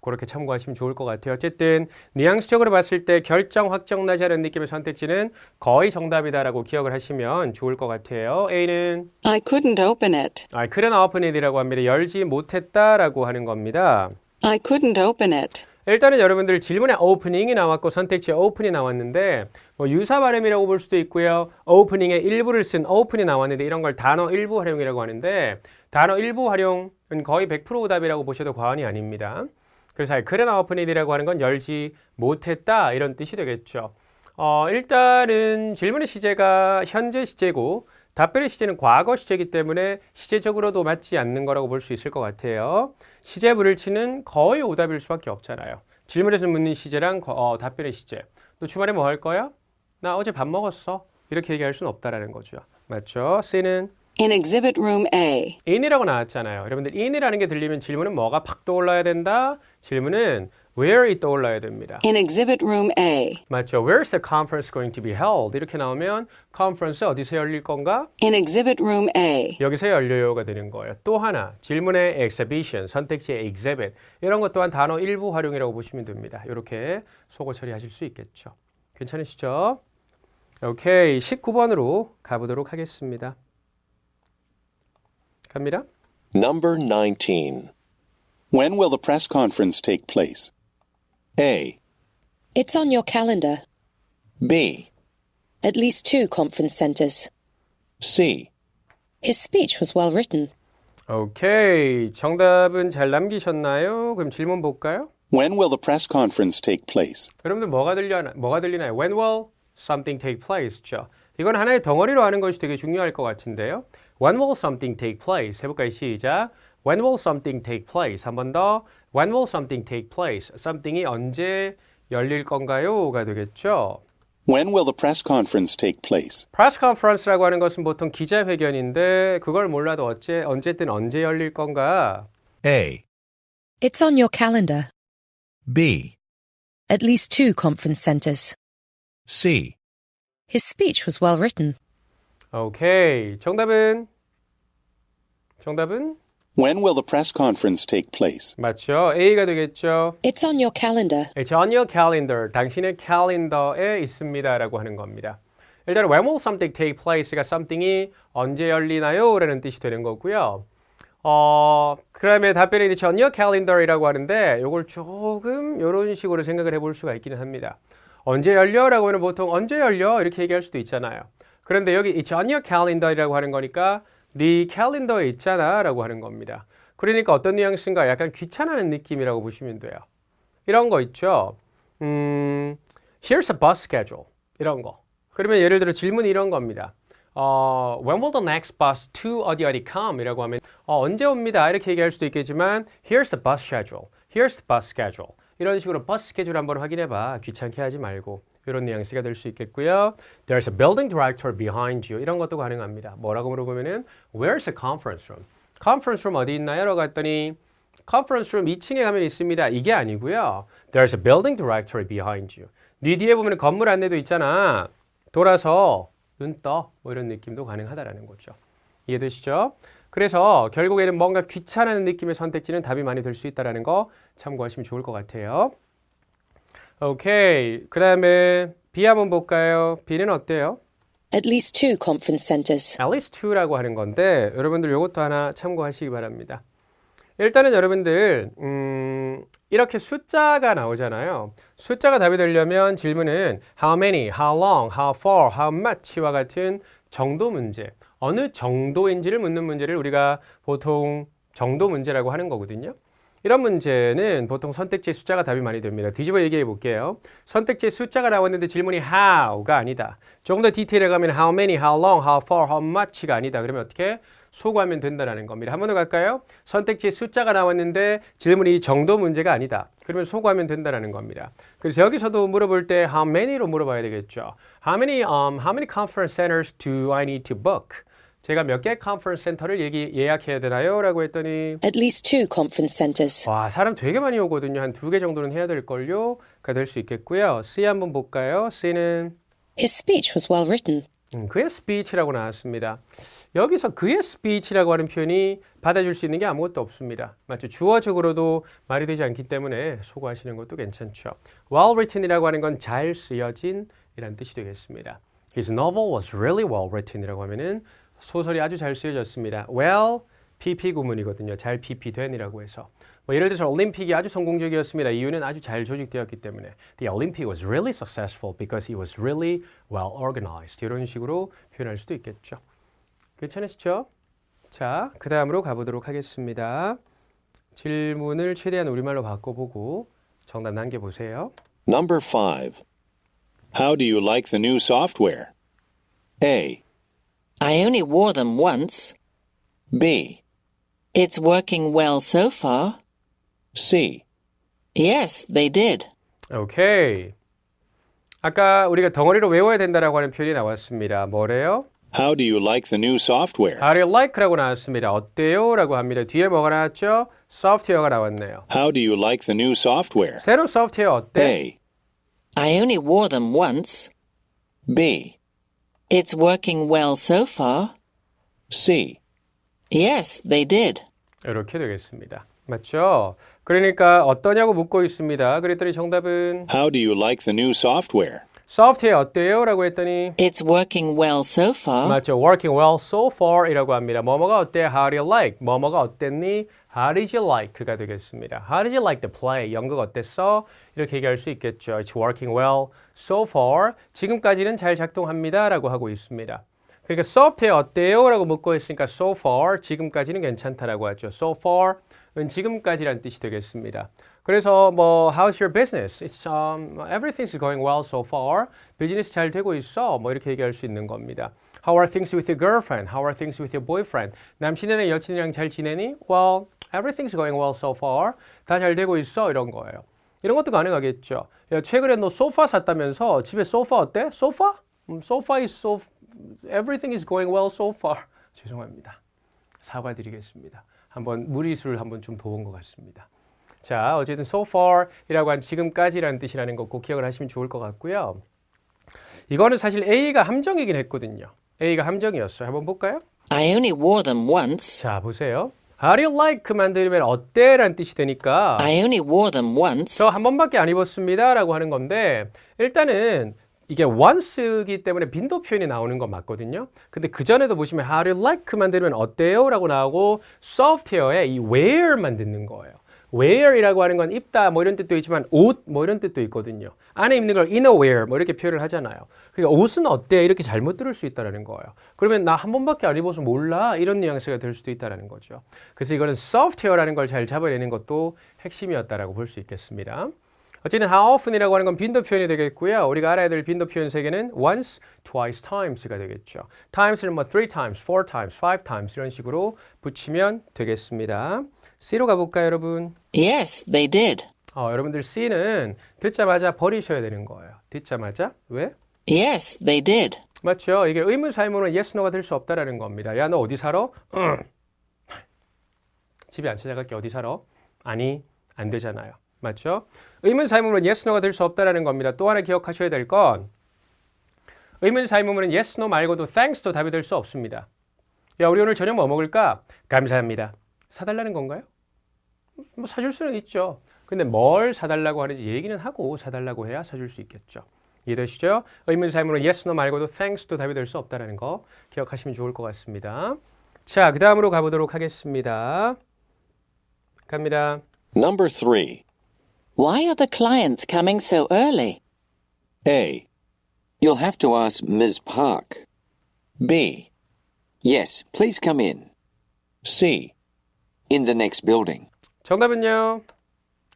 그렇게 참고하시면 좋을 것 같아요. 어쨌든 뉘앙스적으로 봤을 때 결정 확정 나지 않은 느낌의 선택지는 거의 정답이다라고 기억을 하시면 좋을 것 같아요. A는 I couldn't open it. I couldn't open it이라고 합니다. 열지 못했다라고 하는 겁니다. I couldn't open it. 일단은 여러분들 질문에 opening이 나왔고 선택지에 open이 나왔는데 뭐 유사 발음이라고 볼 수도 있고요. opening의 일부를 쓴 open이 나왔는데 이런 걸 단어 일부 활용이라고 하는데 단어 일부 활용은 거의 100% 오답이라고 보셔도 과언이 아닙니다. 그래서 I couldn't open it이라고 하는 건 열지 못했다 이런 뜻이 되겠죠. 일단은 질문의 시제가 현재 시제고 답변의 시제는 과거 시제이기 때문에 시제적으로도 맞지 않는 거라고 볼 수 있을 것 같아요. 시제 불일치는 거의 오답일 수밖에 없잖아요. 질문에서 묻는 시제랑 답변의 시제. 너 주말에 뭐 할 거야? 나 어제 밥 먹었어. 이렇게 얘기할 수는 없다라는 거죠. 맞죠? C는 In exhibit room A. in이라고 나왔잖아요. 여러분들 in이라는 게 들리면 질문은 뭐가 팍 떠올라야 된다? 질문은 where이 떠올라야 됩니다. In exhibit room A. 맞죠? Where's the conference going to be held? 이렇게 나오면 컨퍼런스 어디서 열릴 건가? In exhibit room A. 여기서 열려요가 되는 거예요. 또 하나 질문의 exhibition, 선택지의 exhibit 이런 것 또한 단어 일부 활용이라고 보시면 됩니다. 이렇게 속어 처리하실 수 있겠죠. 괜찮으시죠? 오케이, 19번으로 가보도록 하겠습니다. 갑니다. Number 19. When will the press conference take place? A, It's on your calendar. B, At least 2 conference centers. C. His speech was well written. 오케이. 정답은 잘 남기셨나요? 그럼 질문 볼까요? When will the press conference take place? 여러분들 뭐가 들리나요? When will something take place? 죠. 이건 하나의 덩어리로 하는 것이 되게 중요할 것 같은데요. When will something take place? 해볼까요? 시작. When will something take place? 한 번 더. When will something take place? something이 언제 열릴 건가요?가 되겠죠. When will the press conference take place? 프레스 컨퍼런스라고 하는 것은 보통 기자회견인데 그걸 몰라도 어쨌든 언제 열릴 건가? A, It's on your calendar. B, At least 2 conference centers. C. His speech was well written. 오케이. 정답은? When will the press conference take place? 맞죠? A가 되겠죠. It's on your calendar. It's on your calendar. 당신의 캘린더에 있습니다. 라고 하는 겁니다. 일단 when will something take place가 something이 언제 열리나요? 라는 뜻이 되는 거고요. 그 다음에 답변이 It's on your calendar이라고 하는데 이걸 조금 이런 식으로 생각을 해볼 수가 있기는 합니다. 언제 열려? 라고 하면 보통 언제 열려? 이렇게 얘기할 수도 있잖아요. 그런데 여기 It's on your calendar이라고 하는 거니까 네 캘린더에 있잖아 라고 하는 겁니다. 그러니까 어떤 뉘앙스인가 약간 귀찮아하는 느낌이라고 보시면 돼요. 이런 거 있죠. Here's a bus schedule. 이런 거. 그러면 예를 들어 질문이 이런 겁니다. When will the next bus to 어디 come? 이라고 하면 언제 옵니다. 이렇게 얘기할 수도 있겠지만 Here's the bus schedule. Here's the bus schedule. 이런 식으로 버스 스케줄 한번 확인해봐. 귀찮게 하지 말고. 이런 뉘앙스가 될 수 있겠고요. There's a building director behind you. 이런 것도 가능합니다. 뭐라고 물어보면은 Where's the conference room? conference room 어디 있나요? 라고 했더니 conference room 2층에 가면 있습니다. 이게 아니고요. There's a building directory behind you. 네 뒤에 보면 건물 안내도 있잖아. 돌아서 눈 떠. 뭐 이런 느낌도 가능하다라는 거죠. 이해되시죠? 그래서 결국에는 뭔가 귀찮은 느낌의 선택지는 답이 많이 될 수 있다는 거 참고하시면 좋을 것 같아요. 오케이. 그 다음에 B 한번 볼까요? B는 어때요? At least 2 conference centers. At least 2라고 하는 건데 여러분들 이것도 하나 참고하시기 바랍니다. 일단은 여러분들 이렇게 숫자가 나오잖아요. 숫자가 답이 되려면 질문은 how many, how long, how far, how much와 같은 정도 문제, 어느 정도인지를 묻는 문제를 우리가 보통 정도 문제라고 하는 거거든요. 이런 문제는 보통 선택지의 숫자가 답이 많이 됩니다. 뒤집어 얘기해 볼게요. 선택지의 숫자가 나왔는데 질문이 how가 아니다. 조금 더 디테일에 가면 how many, how long, how far, how much가 아니다. 그러면 어떻게? 소구하면 된다는 겁니다. 한 번 더 갈까요? 선택지의 숫자가 나왔는데 질문이 정도 문제가 아니다. 그러면 소구하면 된다는 겁니다. 그래서 여기서도 물어볼 때 how many로 물어봐야 되겠죠. How many conference centers do I need to book? 제가 몇 개 컨퍼런스 센터를 예약해야 되나요? 라고 했더니 At least 2 conference centers. 와, 사람 되게 많이 오거든요. 한 2개 정도는 해야 될걸요? 가 될 수 있겠고요. C 한번 볼까요? C는 His speech was well written. 그의 스피치라고 나왔습니다. 여기서 그의 스피치라고 하는 표현이 받아줄 수 있는 게 아무것도 없습니다. 맞죠? 주어적으로도 말이 되지 않기 때문에 소거하시는 것도 괜찮죠. Well written이라고 하는 건 잘 쓰여진 이란 뜻이 되겠습니다. His novel was really well written이라고 하면은 소설이 아주 잘 쓰여졌습니다. Well, PP 구문이거든요. 잘 PP된이라고 해서. 뭐 예를 들어서 올림픽이 아주 성공적이었습니다. 이유는 아주 잘 조직되었기 때문에. The Olympic was really successful because it was really well organized. 이런 식으로 표현할 수도 있겠죠. 괜찮으시죠? 자, 그 다음으로 가보도록 하겠습니다. 질문을 최대한 우리말로 바꿔보고 정답 남겨보세요. Number 5. How do you like the new software? A, I only wore them once. B, It's working well so far. C. Yes, they did. 오케이. 아까 우리가 덩어리로 외워야 된다라고 하는 표현이 나왔습니다. 뭐래요? How do you like the new software? How do you like라고 나왔습니다. 어때요? 라고 합니다. 뒤에 뭐가 나왔죠? 소프트웨어가 나왔네요. How do you like the new software? 새로운 소프트웨어 어때? A, I only wore them once. B, It's working well so far. C. Yes, they did. 이렇게 되겠습니다. 맞죠? 그러니까 어떠냐고 묻고 있습니다. 그랬더니 정답은 How do you like the new software? 소프트웨어 어때요? 라고 했더니 It's working well so far. 맞죠? Working well so far 이라고 합니다. 뭐뭐가 어때? How do you like? 뭐뭐가 어땠니? How did you like가 되겠습니다. How did you like the play? 연극 어땠어? 이렇게 얘기할 수 있겠죠. It's working well so far. 지금까지는 잘 작동합니다. 라고 하고 있습니다. 그러니까 소프트웨어 어때요? 라고 묻고 있으니까 so far, 지금까지는 괜찮다라고 하죠. So far은 지금까지란 뜻이 되겠습니다. 그래서 뭐 how's your business? It's everything's going well so far. 비즈니스 잘 되고 있어. 뭐 이렇게 얘기할 수 있는 겁니다. How are things with your girlfriend? How are things with your boyfriend? 남친이랑 여친이랑 잘 지내니? Well, everything's going well so far. 다 잘 되고 있어. 이런 거예요. 이런 것도 가능하겠죠. 야, 최근에 너 소파 샀다면서 집에 소파 어때? 소파? 소파 is so everything is going well so far. 죄송합니다. 사과드리겠습니다. 한번 무리수를 한번 좀 둬본 것 같습니다. 자, 어쨌든 so far이라고 한 지금까지라는 뜻이라는 거 꼭 기억을 하시면 좋을 것 같고요. 이거는 사실 A가 함정이긴 했거든요. A가 함정이었어요. 한번 볼까요? I only wore them once. 자, 보세요. How do you like 만들면 어때? 라는 뜻이 되니까 I only wore them once. 저 한 번밖에 안 입었습니다. 라고 하는 건데 일단은 이게 once이기 때문에 빈도 표현이 나오는 건 맞거든요. 근데 그 전에도 보시면 how do you like 만들면 어때요? 라고 나오고 software에 이 wear만 듣는 거예요. wear이라고 하는 건 입다 뭐 이런 뜻도 있지만 옷 뭐 이런 뜻도 있거든요. 안에 입는 걸 innerwear 뭐 이렇게 표현을 하잖아요. 그러니까 옷은 어때? 이렇게 잘못 들을 수 있다는 거예요. 그러면 나 한 번밖에 안 입어서 몰라? 이런 뉘앙스가 될 수도 있다는 거죠. 그래서 이거는 software라는 걸 잘 잡아내는 것도 핵심이었다라고 볼 수 있겠습니다. 어쨌든 how often이라고 하는 건 빈도 표현이 되겠고요. 우리가 알아야 될 빈도 표현 세 개는 once, twice, times가 되겠죠. times는 뭐 3 times, 4 times, 5 times 이런 식으로 붙이면 되겠습니다. C로 가볼까요, 여러분? Yes, they did. 여러분들 C는 듣자마자 버리셔야 되는 거예요. 듣자마자 왜? Yes, they did. 맞죠? 이게 의문사 의문은 yes, no가 될 수 없다라는 겁니다. 야, 너 어디 살아? 집에 안 찾아갈게. 어디 살아? 아니, 안 되잖아요. 맞죠? 의문사 의문은 yes, no가 될 수 없다라는 겁니다. 또 하나 기억하셔야 될 건 의문사 의문은 yes, no 말고도 thanks도 답이 될 수 없습니다. 야, 우리 오늘 저녁 뭐 먹을까? 감사합니다. 사달라는 건가요? 뭐 사줄 수는 있죠. 근데 뭘 사달라고 하는지 얘기는 하고 사달라고 해야 사줄 수 있겠죠. 이해되시죠? 의문사 의문은 yes, no 말고도 thanks도 답이 될 수 없다는 거 기억하시면 좋을 것 같습니다. 자, 그 다음으로 가보도록 하겠습니다. 갑니다. Number 3. Why are the clients coming so early? A. You'll have to ask Ms. Park. B. Yes, please come in. C. In the next building. 정답은요?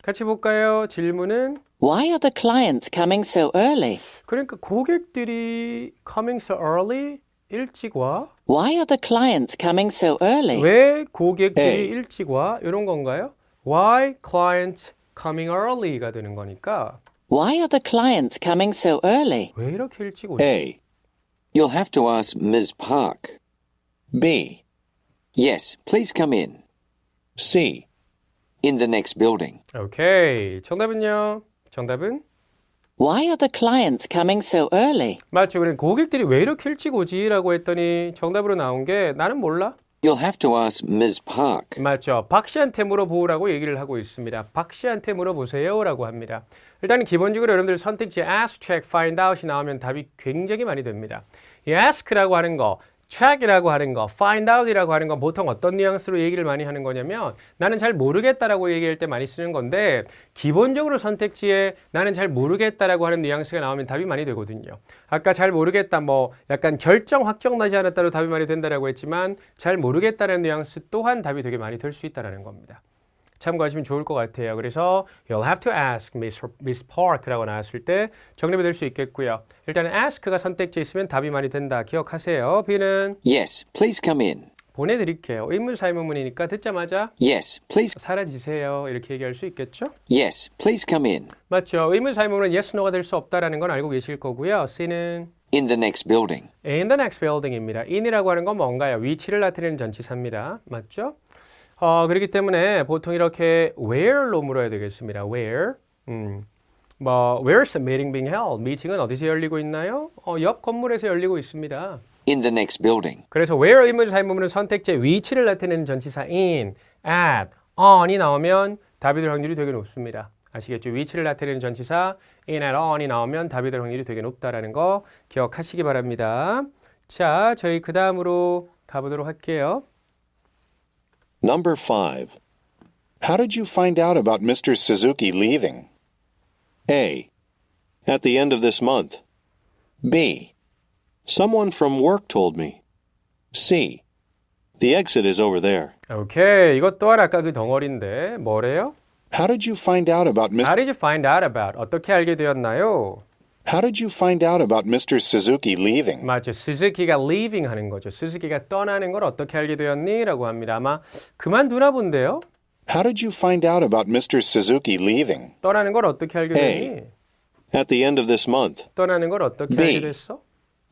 같이 볼까요? 질문은 Why are the clients coming so early? 그러니까 고객들이 coming so early 일찍 와? Why are the clients coming so early? 왜 고객들이 A. 일찍 와? 이런 건가요? Why clients coming early가 되는 거니까 Why are the clients coming so early? 왜 이렇게 일찍 오지? A. You'll have to ask Ms. Park. B. Yes, please come in. C. In the next building. 오케이. 정답은요? 정답은? Why are the clients coming so early? 맞죠. 그럼 고객들이 왜 이렇게 일찍 오지? 라고 했더니 정답으로 나온 게 나는 몰라. You'll have to ask Ms. Park. 맞죠. 박 씨한테 물어보라고 얘기를 하고 있습니다. 박 씨한테 물어보세요 라고 합니다. 일단은 기본적으로 여러분들 선택지에 ask, check, find out이 나오면 답이 굉장히 많이 됩니다. 이 ask라고 하는 거, check이라고 하는 거, find out이라고 하는 건 보통 어떤 뉘앙스로 얘기를 많이 하는 거냐면 나는 잘 모르겠다라고 얘기할 때 많이 쓰는 건데 기본적으로 선택지에 나는 잘 모르겠다라고 하는 뉘앙스가 나오면 답이 많이 되거든요. 아까 잘 모르겠다 뭐 약간 결정 확정 나지 않았다로 답이 많이 된다라고 했지만 잘 모르겠다는 뉘앙스 또한 답이 되게 많이 될 수 있다라는 겁니다. 참고하시면 좋을 것 같아요. 그래서 you'll have to ask Miss Park라고 나왔을 때 정립이 될 수 있겠고요. 일단은 ask가 선택지에 있으면 답이 많이 된다. 기억하세요. B는 Yes, please come in. 보내드릴게요. 의문사 의문문이니까 듣자마자 Yes, please. 사라지세요. 이렇게 얘기할 수 있겠죠? Yes, please come in. 맞죠. 의문사 의문문은 yes, no가 될 수 없다라는 건 알고 계실 거고요. C는 In the next building. in the next building입니다. in이라고 하는 건 뭔가요? 위치를 나타내는 전치사입니다. 맞죠? 그렇기 때문에 보통 이렇게 where로 물어야 되겠습니다. where. where's the meeting being held? 미팅은 어디서 열리고 있나요? 옆 건물에서 열리고 있습니다. In the next building. 그래서 where 의문사 의문문은 선택지에 위치를 나타내는 전치사 in, at, on이 나오면 답이 될 확률이 되게 높습니다. 아시겠죠? 위치를 나타내는 전치사 in, at, on이 나오면 답이 될 확률이 되게 높다라는 거 기억하시기 바랍니다. 자, 저희 그 다음으로 가보도록 할게요. Number 5. How did you find out about Mr. Suzuki leaving? A. At the end of this month. B. Someone from work told me. C. The exit is over there. 오케이. 이것 또한 아까 그 덩어리인데 뭐래요? How did you find out about How did you find out about? 어떻게 알게 되었나요? How did you find out about Mr. Suzuki leaving? 맞죠. 스즈키가 leaving 하는 거죠. 스즈키가 떠나는 걸 어떻게 알게 되었니? 라고 합니다. 아마 그만두나 본데요. How did you find out about Mr. Suzuki leaving? 떠나는 걸 어떻게 알게 됐니? At the end of this month. 떠나는 걸 어떻게 B. 알게 됐어?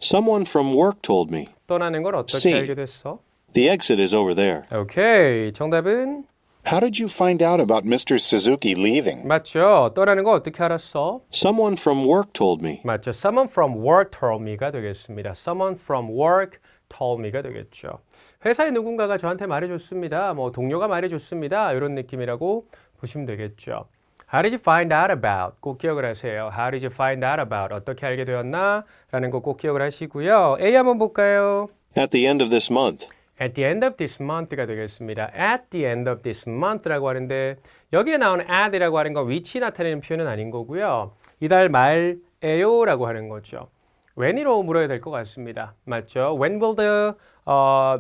Someone from work told me. 떠나는 걸 어떻게 C. 알게 됐어? The exit is over there. 오케이. 정답은 How did you find out about Mr. Suzuki leaving? 맞죠. 떠나는 거 어떻게 알았어? Someone from work told me. 맞죠. Someone from work told me가 되겠습니다. Someone from work told me가 되겠죠. 회사의 누군가가 저한테 말해줬습니다. 뭐 동료가 말해줬습니다. 이런 느낌이라고 보시면 되겠죠. How did you find out about? 꼭 기억을 하세요. How did you find out about? 어떻게 알게 되었나? 라는 거 꼭 기억을 하시고요. A 한번 볼까요? At the end of this month. At the end of this month가 되겠습니다. At the end of this month라고 하는데 여기에 나오는 at이라고 하는 건 위치 나타내는 표현은 아닌 거고요. 이달 말에요라고 하는 거죠. when이로 물어야 될 것 같습니다. 맞죠? When will the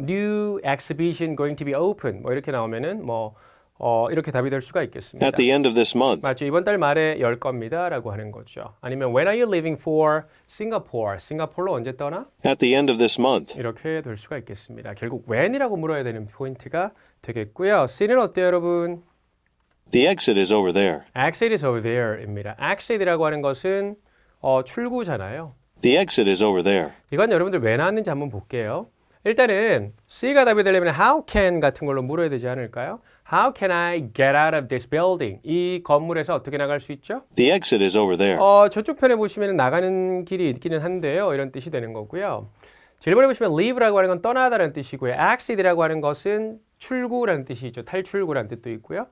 new exhibition going to be open? 뭐 이렇게 나오면은 이렇게 답이 될 수가 있겠습니다. At the end of this month. 맞죠. 이번 달 말에 열 겁니다. 라고 하는 거죠. 아니면 When are you leaving for Singapore? 싱가포르로 언제 떠나? At the end of this month. 이렇게 될 수가 있겠습니다. 결국 when이라고 물어야 되는 포인트가 되겠고요. C는 어때요, 여러분? The exit is over there. Exit is over there입니다. Exit이라고 하는 것은 출구잖아요. The exit is over there. 이건 여러분들 왜 나왔는지 한번 볼게요. 일단은 C가 답이 되려면 how can 같은 걸로 물어야 되지 않을까요? How can I get out of this building? 이 건물에서 어떻게 나갈 수 있죠? The exit is over there. 저쪽 편에 보시면 나가는 길이 있기는 한데요. 이런 뜻이 되는 거고요. 질문에 보시면 leave라고 하는 건 떠나다라는 뜻이고요. exit이라고 하는 것은 출구라는 뜻이죠. 탈출구라는 뜻도 있고요.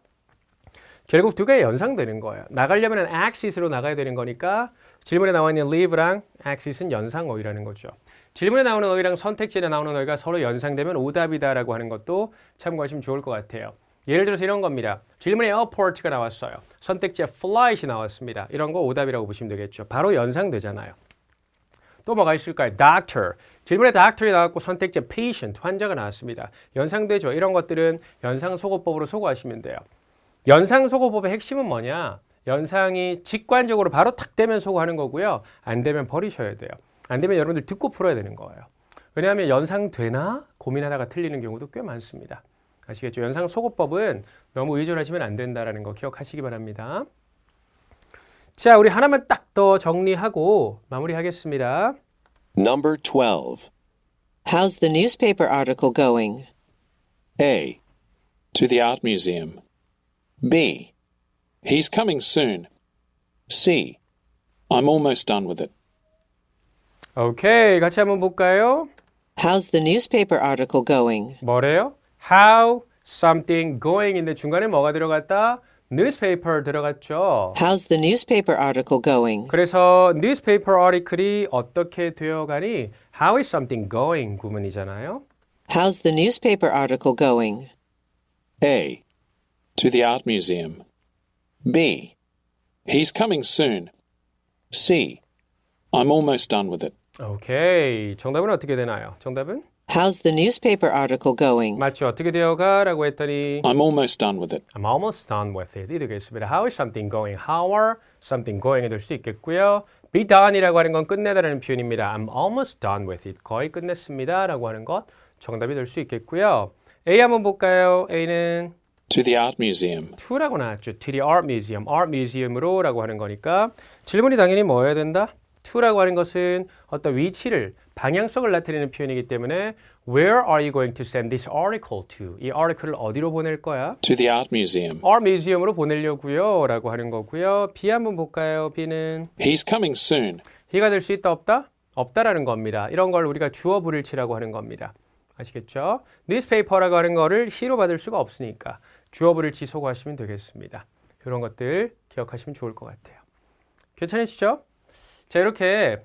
결국 두 개의 연상되는 거예요. 나가려면 exit으로 나가야 되는 거니까 질문에 나와 있는 leave랑 exit은 연상어휘라는 거죠. 질문에 나오는 어휘랑 선택지에 나오는 어휘가 서로 연상되면 오답이다라고 하는 것도 참고하시면 좋을 것 같아요. 예를 들어서 이런 겁니다. 질문에 airport가 나왔어요. 선택지에 flight이 나왔습니다. 이런 거 오답이라고 보시면 되겠죠. 바로 연상되잖아요. 또 뭐가 있을까요? doctor. 질문에 doctor이 나왔고 선택지에 patient, 환자가 나왔습니다. 연상되죠. 이런 것들은 연상소거법으로 소거하시면 돼요. 연상소거법의 핵심은 뭐냐? 연상이 직관적으로 바로 탁 되면 소거하는 거고요. 안 되면 버리셔야 돼요. 안 되면 여러분들 듣고 풀어야 되는 거예요. 왜냐하면 연상되나? 고민하다가 틀리는 경우도 꽤 많습니다. 아시겠죠? 연상소거법은 너무 의존하시면 안 된다는 거 기억하시기 바랍니다. 자, 우리 하나만 딱 더 정리하고 마무리하겠습니다. Number 12. How's the newspaper article going? A. To the art museum. B. He's coming soon. C. I'm almost done with it. 오케이, 같이 한번 볼까요? How's the newspaper article going? 뭐래요? How something going인데 중간에 뭐가 들어갔다? newspaper 들어갔죠. How's the newspaper article going? 그래서 newspaper article이 어떻게 되어가니? How is something going 구문이잖아요. How's the newspaper article going? A. To the art museum. B. He's coming soon. C. I'm almost done with it. 오케이, 정답은 어떻게 되나요? 정답은? How's the newspaper article going? 맞죠. 어떻게 되어가? 라고 했더니 I'm almost done with it. I'm almost done with it. 이 되겠습니다. How is something going? How are something going이 될 수 있겠고요. Be done이라고 하는 건 끝내다라는 표현입니다. I'm almost done with it. 거의 끝냈습니다. 라고 하는 것 정답이 될 수 있겠고요. A 한번 볼까요? A는 To the art museum. to라고 나왔죠. To the art museum. art museum으로 라고 하는 거니까 질문이 당연히 뭐여야 된다? to라고 하는 것은 어떤 위치를 방향성을 나타내는 표현이기 때문에 Where are you going to send this article to? 이 article을 어디로 보낼 거야? To the art museum. art museum으로 보내려고요 라고 하는 거고요. B 한번 볼까요? B는 He's coming soon. he가 될 수 있다 없다? 없다라는 겁니다. 이런 걸 우리가 주어 불일치라고 하는 겁니다. 아시겠죠? newspaper라고 하는 거를 he로 받을 수가 없으니까 주어 불일치 소거하시면 되겠습니다. 이런 것들 기억하시면 좋을 것 같아요. 괜찮으시죠? 자, 이렇게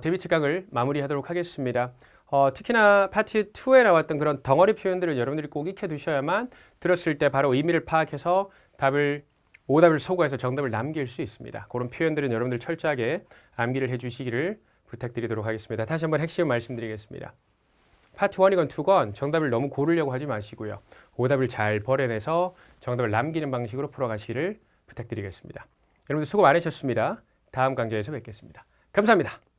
데뷔 특강을 마무리하도록 하겠습니다. 특히나 파트 2에 나왔던 그런 덩어리 표현들을 여러분들이 꼭 익혀두셔야만 들었을 때 바로 의미를 파악해서 오답을 소거해서 정답을 남길 수 있습니다. 그런 표현들은 여러분들 철저하게 암기를 해주시기를 부탁드리도록 하겠습니다. 다시 한번 핵심 말씀드리겠습니다. 파트 1이건 2건 정답을 너무 고르려고 하지 마시고요. 오답을 잘 벌여내서 정답을 남기는 방식으로 풀어가시기를 부탁드리겠습니다. 여러분들 수고 많으셨습니다. 다음 강좌에서 뵙겠습니다. 감사합니다.